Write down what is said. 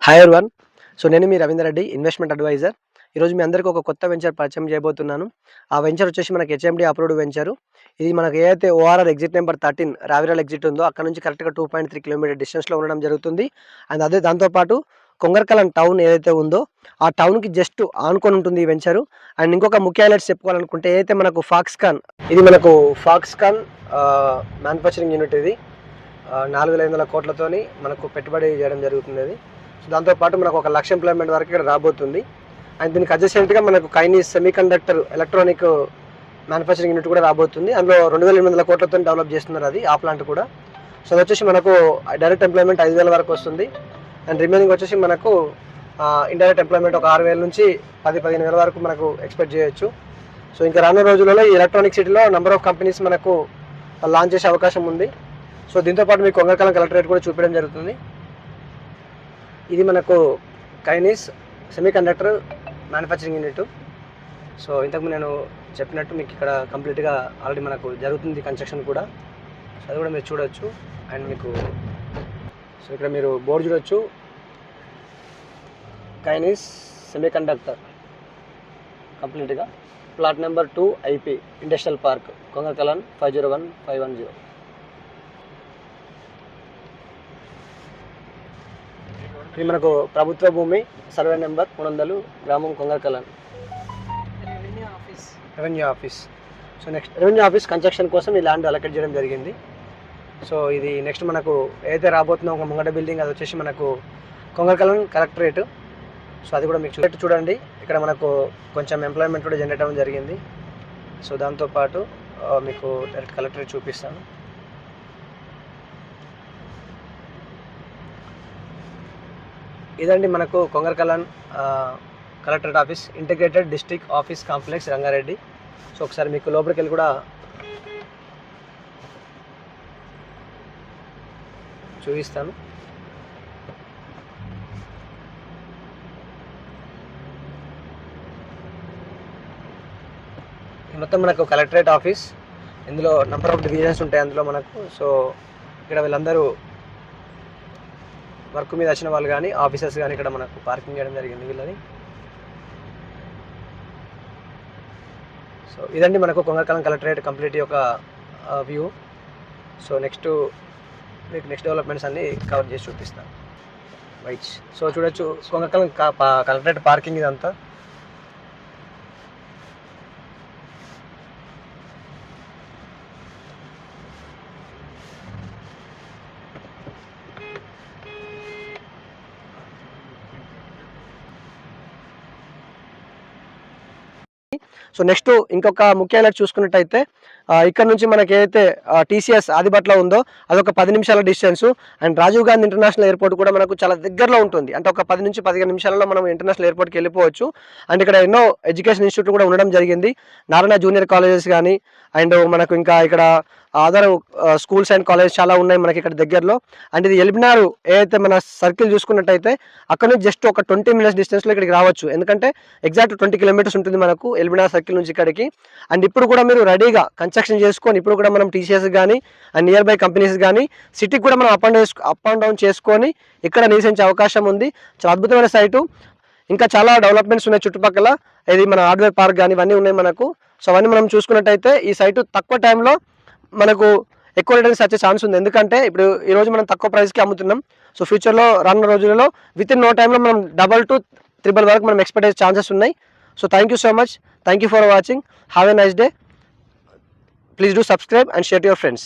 Hi everyone. So నేను మీ Ravinder Reddy, investment advisor. ఈరోజు మీ అందరికీ ఒక కొత్త వెంచర్ పరిచయం చేయబోతున్నాను. ఆ వెంచర్ వచ్చేసి మనకి హెచ్ఎండి అప్రూవ్డ్ వెంచరు. ఇది మనకి ఏదైతే ఓఆర్ఆర్ ఎగ్జిట్ నెంబర్ 13 రావిరాల్ ఎగ్జిట్ ఉందో అక్కడ నుంచి కరెక్ట్గా 2.3 కిలోమీటర్ డిస్టెన్స్లో ఉండడం జరుగుతుంది. అండ్ అదే దాంతోపాటు కొంగర్కలం టౌన్ ఏదైతే ఉందో ఆ టౌన్కి జస్ట్ ఆనుకొని ఉంటుంది ఈ వెంచరు. అండ్ ఇంకొక ముఖ్య హైలైట్స్ చెప్పుకోవాలనుకుంటే ఏదైతే మనకు ఫాక్స్కాన్, ఇది మనకు ఫాక్స్కాన్ మ్యానుఫ్యాక్చరింగ్ యూనిట్. ఇది 4,500 కోట్లతోని మనకు పెట్టుబడి చేయడం జరుగుతుంది. అది సో దాంతోపాటు మనకు 1,00,000 ఎంప్లాయ్మెంట్ వరకు ఇక్కడ రాబోతుంది. అండ్ దీనికి అడ్జసెంట్గా మనకు కైనీస్ సెమీకండక్టర్ ఎలక్ట్రానిక్ మ్యానుఫ్యాక్చరింగ్ యూనిట్ కూడా రాబోతుంది. అందులో 2,800 కోట్లతో డెవలప్ చేస్తున్నారు అది ఆ ప్లాంట్ కూడా. సో అది వచ్చేసి మనకు డైరెక్ట్ ఎంప్లాయ్మెంట్ 5,000 వరకు వస్తుంది. అండ్ రిమైనింగ్ వచ్చేసి మనకు ఇండైరెక్ట్ ఎంప్లాయ్మెంట్ ఒక 6,000 నుంచి 10,000-15,000 వరకు మనకు ఎక్స్పెక్ట్ చేయొచ్చు. సో ఇంకా రానున్న రోజులలో ఈ ఎలక్ట్రానిక్ సిటీలో నెంబర్ ఆఫ్ కంపెనీస్ మనకు లాంచ్ చేసే అవకాశం ఉంది. సో దీంతోపాటు మీకు కొంగర్కలం కలెక్టరేట్ కూడా చూపించడం జరుగుతుంది. ఇది మనకు కైనీస్ సెమీకండక్టర్ మ్యానుఫ్యాక్చరింగ్ యూనిట్. సో ఇంతకు నేను చెప్పినట్టు మీకు ఇక్కడ కంప్లీట్గా ఆల్రెడీ మనకు జరుగుతుంది కన్స్ట్రక్షన్ కూడా. సో అది కూడా మీరు చూడవచ్చు. అండ్ మీకు సో ఇక్కడ మీరు బోర్డు చూడవచ్చు, కైనీస్ సెమీకండక్టర్ కంప్లీట్గా. Plot number 2 IP industrial park, Kongarkalan 501510. ఇది మనకు ప్రభుత్వ భూమి, సర్వే నెంబర్ 300, గ్రామం కొంగర్కలం, revenue office. So next revenue office construction కోసం ఈ ల్యాండ్ అలొకేట్ చేయడం జరిగింది. సో ఇది నెక్స్ట్ మనకు ఏదైతే రాబోతుందో ఒక ముంగట బిల్డింగ్, అది వచ్చేసి మనకు కొంగర్కలం కలెక్టరేట్. సో అది కూడా మీకు చూడండి. ఇక్కడ మనకు కొంచెం ఎంప్లాయ్మెంట్ కూడా జనరేట్ అవ్వడం జరిగింది. సో దాంతోపాటు మీకు డైరెక్ట్ కలెక్టరేట్ చూపిస్తాను. ఇదండి మనకు Kongarkalan collectorate office, integrated district office complex, Rangareddy. So ఒకసారి మీకు లోపలికి వెళ్ళి కూడా చూపిస్తాను. ఇది మొత్తం మనకు కలెక్టరేట్ ఆఫీస్. ఇందులో నెంబర్ ఆఫ్ డివిజన్స్ ఉంటాయి అందులో మనకు. సో ఇక్కడ వీళ్ళందరూ వర్క్ మీద వచ్చిన వాళ్ళు కానీ ఆఫీసర్స్ కానీ ఇక్కడ మనకు పార్కింగ్ చేయడం జరిగింది వీళ్ళని. సో ఇదండి మనకు కొంగర్కలం కలెక్టరేట్ కంప్లీట్ యొక్క వ్యూ. సో నెక్స్ట్ మీకు నెక్స్ట్ డెవలప్మెంట్స్ అన్నీ కవర్ చేసి చూపిస్తాను. రైట్. సో చూడొచ్చు కొంగర్కలం కలెక్టరేట్ పార్కింగ్ ఇదంతా. సో నెక్స్ట్ ఇంకొక ముఖ్య హైలైట్ చూసుకున్నట్టయితే ఇక్కడ నుంచి మనకి ఏదైతే TCS ఆదిబట్ల ఉందో అదొక 10 నిమిషాల distance. And Rajiv Gandhi international airport కూడా మనకు చాలా దగ్గరలో ఉంటుంది. అంటే ఒక 10 నుంచి 15 నిమిషాలలో మనం ఇంటర్నేషనల్ ఎయిర్పోర్ట్కి వెళ్ళిపోవచ్చు. అండ్ ఇక్కడ ఎన్నో ఎడ్యుకేషన్ ఇన్స్టిట్యూట్లు కూడా ఉండడం జరిగింది. నారాయణ జూనియర్ కాలేజెస్ కానీ అండ్ మనకు ఇంకా ఇక్కడ అదర్ స్కూల్స్ అండ్ కాలేజెస్ చాలా ఉన్నాయి మనకి ఇక్కడ దగ్గరలో. అండ్ ఇది ఎల్బినార్ ఏదైతే మన సర్కిల్ చూసుకున్నట్టయితే అక్కడ నుంచి జస్ట్ ఒక 20 మినిట్స్ డిస్టెన్స్లో ఇక్కడికి రావచ్చు. ఎందుకంటే ఎగ్జాక్ట్ 20 కిలోమీటర్స్ ఉంటుంది మనకు ఎల్బినార్ సర్కిల్ నుంచి ఇక్కడికి. అండ్ ఇప్పుడు కూడా మీరు రెడీగా కన్స్ట్రక్షన్ చేసుకొని ఇప్పుడు కూడా మనం TCS కానీ అండ్ నియర్ బై కంపెనీస్ కానీ సిటీకి కూడా మనం అప్ అండ్ డౌన్ చేసుకొని ఇక్కడ నివసించే అవకాశం ఉంది. చాలా అద్భుతమైన సైటు. ఇంకా చాలా డెవలప్మెంట్స్ ఉన్నాయి చుట్టుపక్కల. ఇది మన హార్డ్వేర్ పార్క్ కానీ ఇవన్నీ ఉన్నాయి మనకు. సో అవన్నీ మనం చూసుకున్నట్టయితే ఈ సైటు తక్కువ టైంలో మనకు ఎక్కువ రిటర్న్స్ వచ్చే ఛాన్స్ ఉంది. ఎందుకంటే ఇప్పుడు ఈరోజు మనం తక్కువ ప్రైస్కి అమ్ముతున్నాం. సో ఫ్యూచర్లో రానున్న రోజులలో విత్ ఇన్ నో టైంలో మనం 2 to 3 వరకు మనం ఎక్స్పెక్ట్ చేసే ఛాన్సెస్ ఉన్నాయి. So thank you so much. Thank you for watching. Have a nice day. Please do subscribe and share to your friends.